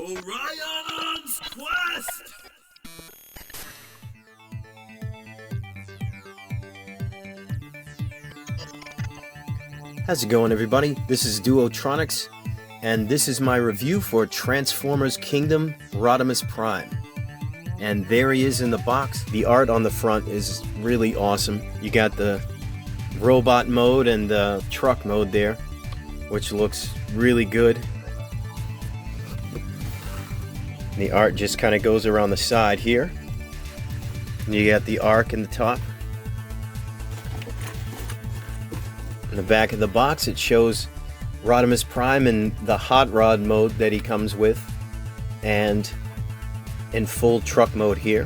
Orion's Quest! How's it going, everybody? This is DuoTronix, and this is my review for Transformers Kingdom Rodimus Prime. And there he is in the box. The art on the front is really awesome. You got the robot mode and the truck mode there, which looks really good. The art just kind of goes around the side here. You got the arc in the top. In the back of the box, it shows Rodimus Prime in the hot rod mode that he comes with, and in full truck mode here,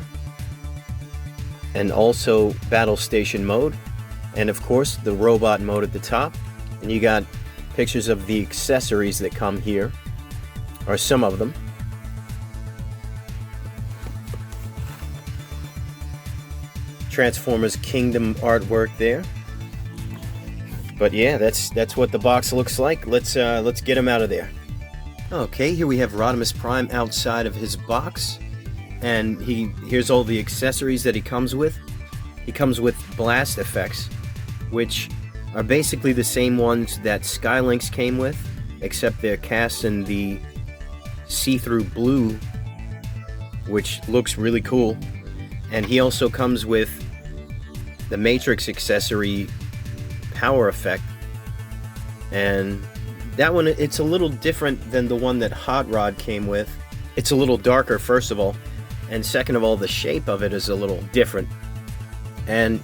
and also battle station mode, and of course the robot mode at the top. And you got pictures of the accessories that come here, or some of them. Transformers Kingdom artwork there. But yeah, that's what the box looks like. Let's get him out of there. Okay, here we have Rodimus Prime outside of his box, and here's all the accessories that he comes with. He comes with blast effects, which are basically the same ones that Skylynx came with, except they're cast in the see-through blue, which looks really cool. And he also comes with the Matrix accessory power effect, and that one, it's a little different than the one that Hot Rod came with. It's a little darker, first of all, and second of all, the shape of it is a little different. And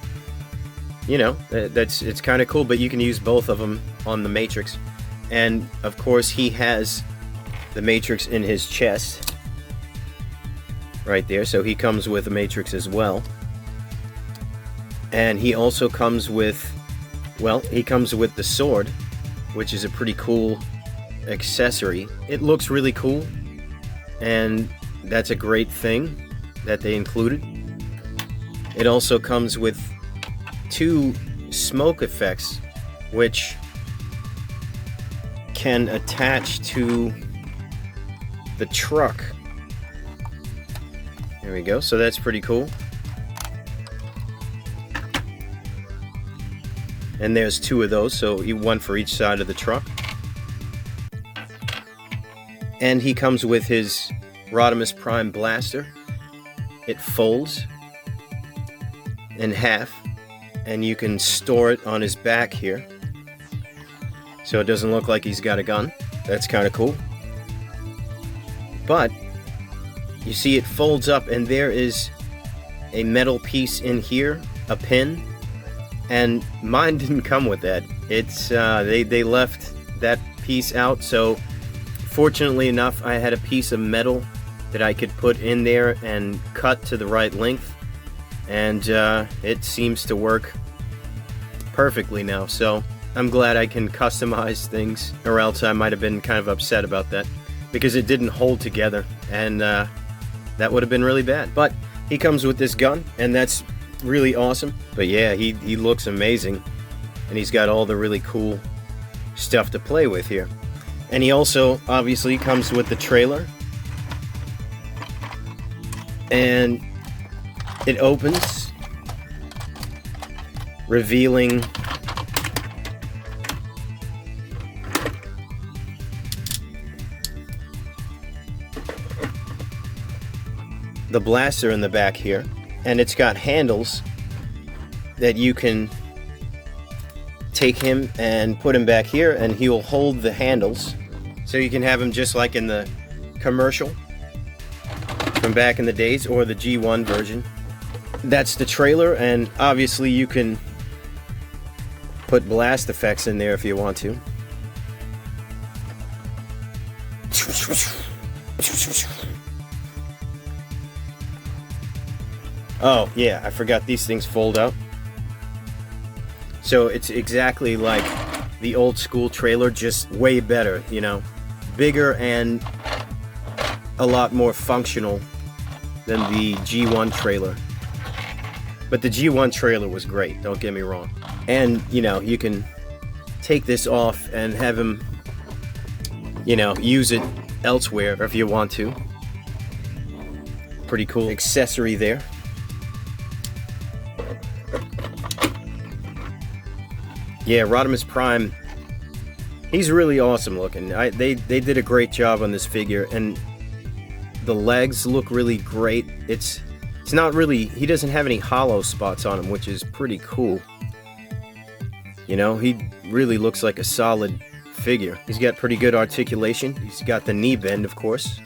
you know, it's kind of cool, but you can use both of them on the Matrix. And of course, he has the Matrix in his chest right there, so he comes with a Matrix as well. And he also comes with, well, he comes with the sword, which is a pretty cool accessory. It looks really cool, and that's a great thing that they included. It also comes with two smoke effects, which can attach to the truck. There we go, so that's pretty cool. And there's two of those, so one for each side of the truck. And he comes with his Rodimus Prime blaster. It folds in half, and you can store it on his back here, so it doesn't look like he's got a gun. That's kind of cool. But you see, it folds up, and there is a metal piece in here, a pin. And mine didn't come with that. It's they left that piece out, so fortunately enough, I had a piece of metal that I could put in there and cut to the right length, and it seems to work perfectly now. So I'm glad I can customize things, or else I might have been kind of upset about that, because it didn't hold together, and that would have been really bad. But he comes with this gun, and that's really awesome. But yeah, he looks amazing, and he's got all the really cool stuff to play with here. And he also obviously comes with the trailer, and it opens, revealing the blaster in the back here. And it's got handles that you can take him and put him back here, and he will hold the handles. So you can have him just like in the commercial from back in the days, or the G1 version. That's the trailer, and obviously you can put blast effects in there if you want to. Oh, yeah, I forgot these things fold out. So it's exactly like the old school trailer, just way better, you know. Bigger and a lot more functional than the G1 trailer. But the G1 trailer was great, don't get me wrong. And, you know, you can take this off and have him, you know, use it elsewhere if you want to. Pretty cool accessory there. Yeah, Rodimus Prime, he's really awesome looking. They did a great job on this figure, and the legs look really great. It's not really, he doesn't have any hollow spots on him, which is pretty cool. You know, he really looks like a solid figure. He's got pretty good articulation. He's got the knee bend, of course.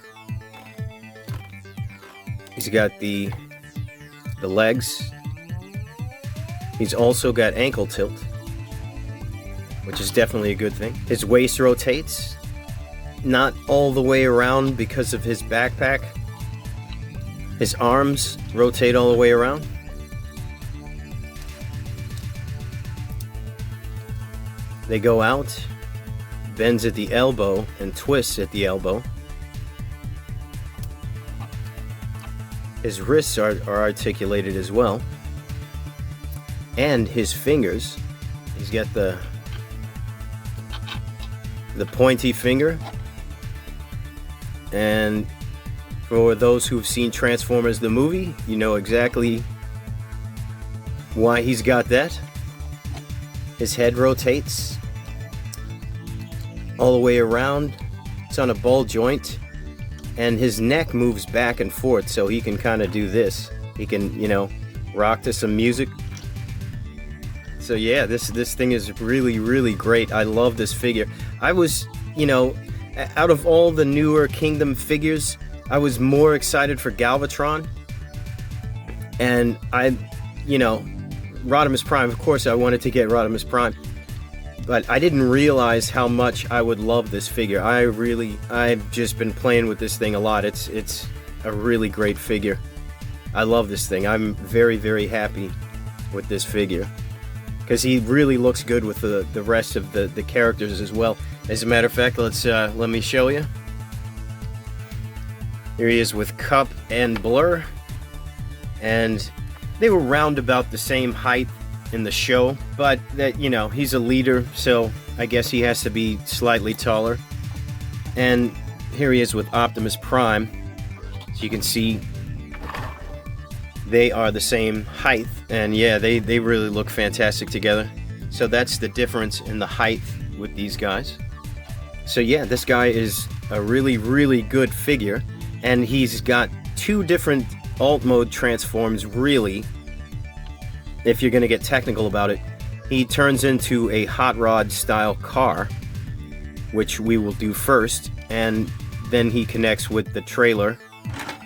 He's got the legs. He's also got ankle tilt, which is definitely a good thing. His waist rotates, not all the way around because of his backpack. His arms rotate all the way around. They go out, bends at the elbow, and twists at the elbow. His wrists are articulated as well. And his fingers, he's got the pointy finger, and for those who've seen Transformers the movie, you know exactly why he's got that. His head rotates all the way around. It's on a ball joint, and his neck moves back and forth, so he can kind of do this. He can, you know, rock to some music. So yeah, this thing is really, really great. I love this figure. I was, you know, out of all the newer Kingdom figures, I was more excited for Galvatron. And you know, Rodimus Prime, of course I wanted to get Rodimus Prime, but I didn't realize how much I would love this figure. I've just been playing with this thing a lot. It's a really great figure. I love this thing. I'm very, very happy with this figure, because he really looks good with the rest of the characters as well. As a matter of fact, let me show you. Here he is with Cup and Blur, and they were round about the same height in the show, but that, you know, he's a leader, so I guess he has to be slightly taller. And here he is with Optimus Prime. So you can see they are the same height, and yeah, they really look fantastic together. So that's the difference in the height with these guys. So yeah, this guy is a really, really good figure, and he's got two different alt mode transforms, really, if you're going to get technical about it. He turns into a hot rod style car, which we will do first, and then he connects with the trailer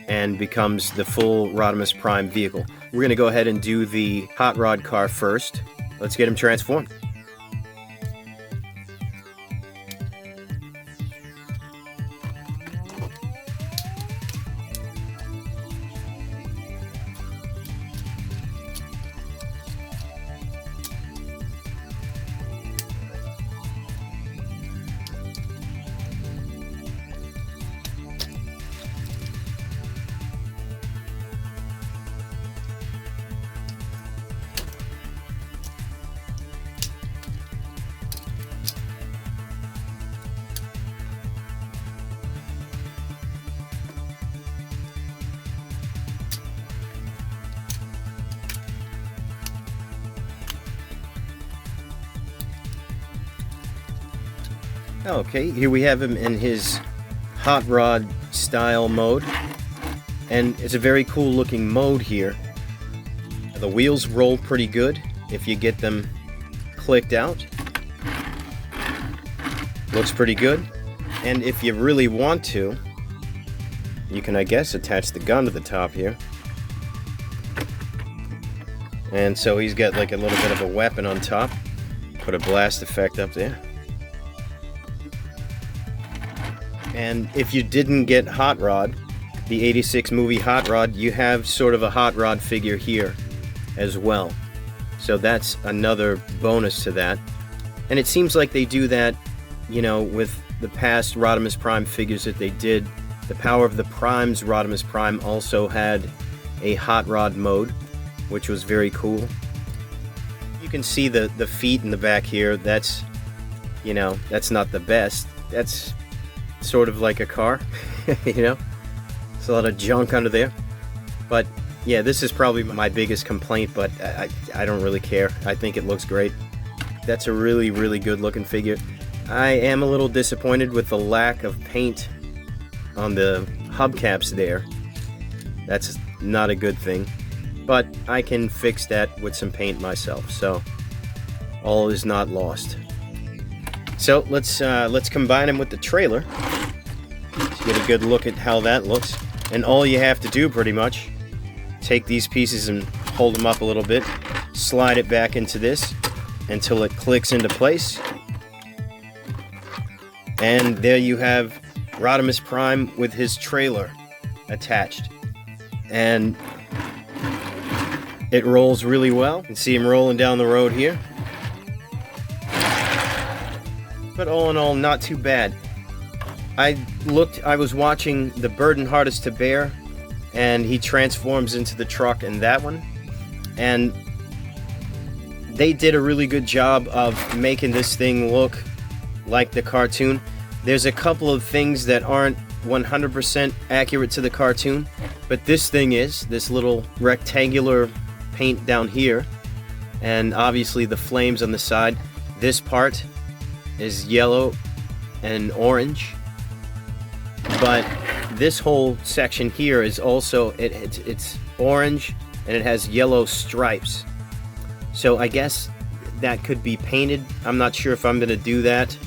and becomes the full Rodimus Prime vehicle. We're going to go ahead and do the hot rod car first. Let's get him transformed. Okay, here we have him in his hot rod style mode, and it's a very cool looking mode here. The wheels roll pretty good if you get them clicked out. Looks pretty good. And if you really want to, you can, I guess, attach the gun to the top here. And so he's got like a little bit of a weapon on top. Put a blast effect up there. And if you didn't get Hot Rod, the 86 movie Hot Rod, you have sort of a Hot Rod figure here as well. So that's another bonus to that. And it seems like they do that, you know, with the past Rodimus Prime figures that they did. The Power of the Primes Rodimus Prime also had a Hot Rod mode, which was very cool. You can see the feet in the back here. That's, you know, that's not the best. That's sort of like a car. You know, there's a lot of junk under there. But yeah, this is probably my biggest complaint, but I don't really care. I think it looks great. That's a really, really good looking figure. I am a little disappointed with the lack of paint on the hubcaps there. That's not a good thing, but I can fix that with some paint myself, so all is not lost. So let's combine them with the trailer to get a good look at how that looks. And all you have to do, pretty much, take these pieces and hold them up a little bit, slide it back into this until it clicks into place, and there you have Rodimus Prime with his trailer attached. And it rolls really well. You can see him rolling down the road here. But all in all, not too bad. I was watching The Burden Hardest to Bear, and he transforms into the truck in that one. And they did a really good job of making this thing look like the cartoon. There's a couple of things that aren't 100% accurate to the cartoon, but this thing is, this little rectangular paint down here, and obviously the flames on the side. This part is yellow and orange, but this whole section here is also, it's orange, and it has yellow stripes. So I guess that could be painted. I'm not sure if I'm going to do that.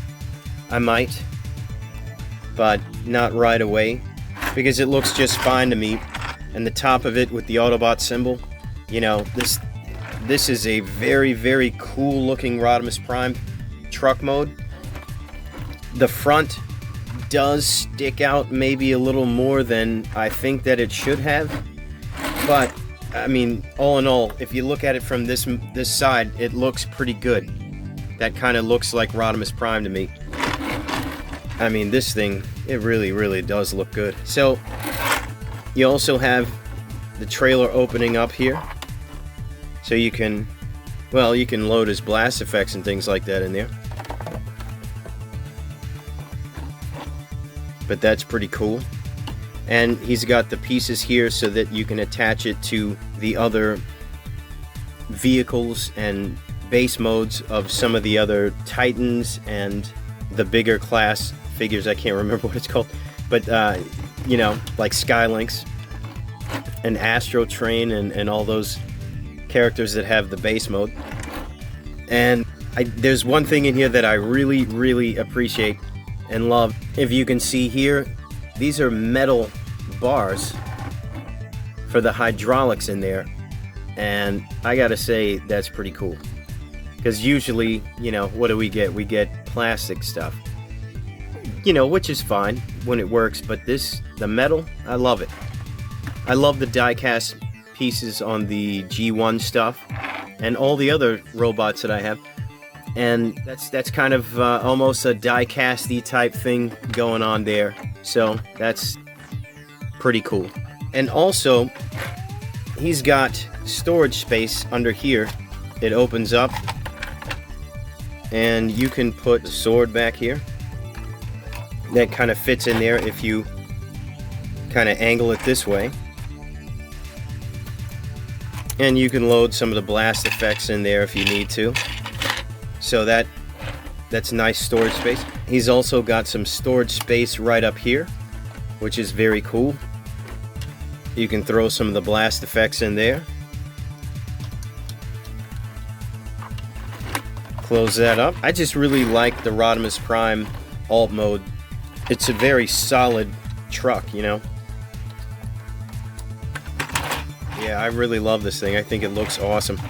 I might, but not right away, because it looks just fine to me. And the top of it with the Autobot symbol, you know, this is a very, very cool looking Rodimus Prime truck mode. The front does stick out maybe a little more than I think that it should have, but I mean, all in all, if you look at it from this side, it looks pretty good. That kind of looks like Rodimus Prime to me. I mean, this thing, it really, really does look good. So, you also have the trailer opening up here. So you can, well, you can load his blast effects and things like that in there. But that's pretty cool. And he's got the pieces here so that you can attach it to the other vehicles and base modes of some of the other Titans and the bigger class figures. I can't remember what it's called, but you know, like Skylynx and Astro Train and all those characters that have the base mode. And there's one thing in here that I really, really appreciate and love. If you can see here, these are metal bars for the hydraulics in there, and I gotta say that's pretty cool, because usually, you know, what do we get? We get plastic stuff, you know, which is fine when it works, but the metal, I love it. I love the die-cast pieces on the G1 stuff and all the other robots that I have. And that's kind of almost a die-casty type thing going on there. So that's pretty cool. And also, he's got storage space under here. It opens up, and you can put the sword back here. That kind of fits in there if you kind of angle it this way. And you can load some of the blast effects in there if you need to. So that's nice storage space. He's also got some storage space right up here, which is very cool. You can throw some of the blast effects in there. Close that up. I just really like the Rodimus Prime alt mode. It's a very solid truck, you know. Yeah, I really love this thing. I think it looks awesome.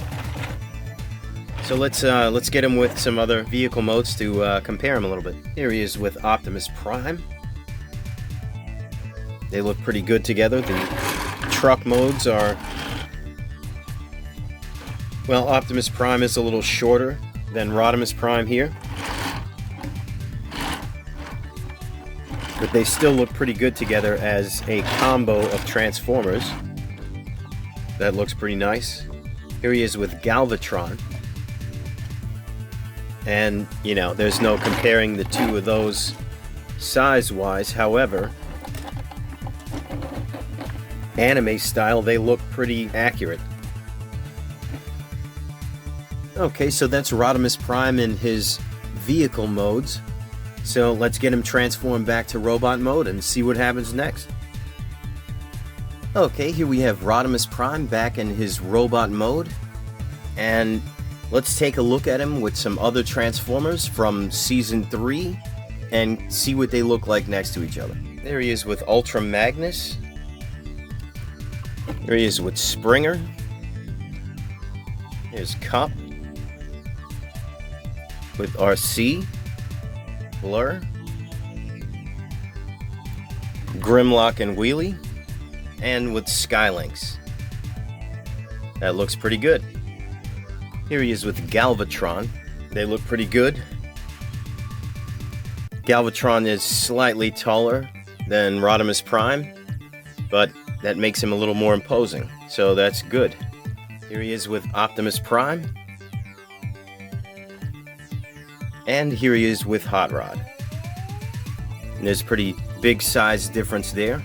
So let's get him with some other vehicle modes to compare him a little bit. Here he is with Optimus Prime. They look pretty good together. The truck modes are, well, Optimus Prime is a little shorter than Rodimus Prime here, but they still look pretty good together as a combo of Transformers. That looks pretty nice. Here he is with Galvatron. And, you know, there's no comparing the two of those size-wise. However, anime style, they look pretty accurate. Okay, so that's Rodimus Prime in his vehicle modes. So let's get him transformed back to robot mode and see what happens next. Okay, here we have Rodimus Prime back in his robot mode. And let's take a look at him with some other Transformers from Season 3 and see what they look like next to each other. There he is with Ultra Magnus. Here he is with Springer. Here's Cup. With RC. Blur. Grimlock and Wheelie. And with Skylynx. That looks pretty good. Here he is with Galvatron. They look pretty good. Galvatron is slightly taller than Rodimus Prime, but that makes him a little more imposing, so that's good. Here he is with Optimus Prime. And here he is with Hot Rod. And there's a pretty big size difference there.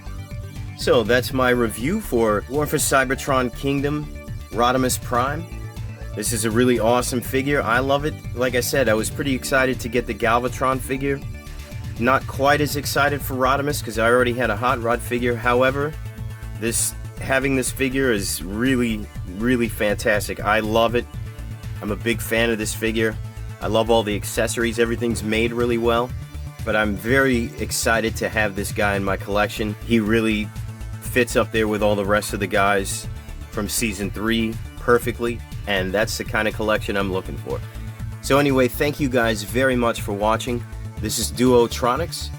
So that's my review for War for Cybertron Kingdom Rodimus Prime. This is a really awesome figure. I love it. Like I said, I was pretty excited to get the Galvatron figure. Not quite as excited for Rodimus because I already had a Hot Rod figure. However, having this figure is really, really fantastic. I love it. I'm a big fan of this figure. I love all the accessories. Everything's made really well. But I'm very excited to have this guy in my collection. He really fits up there with all the rest of the guys from Season 3 perfectly. And that's the kind of collection I'm looking for. So anyway, thank you guys very much for watching. This is DuoTronix.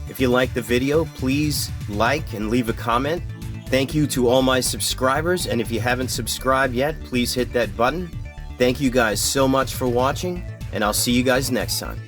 If you liked the video, please like and leave a comment. Thank you to all my subscribers, and if you haven't subscribed yet, please hit that button. Thank you guys so much for watching, and I'll see you guys next time.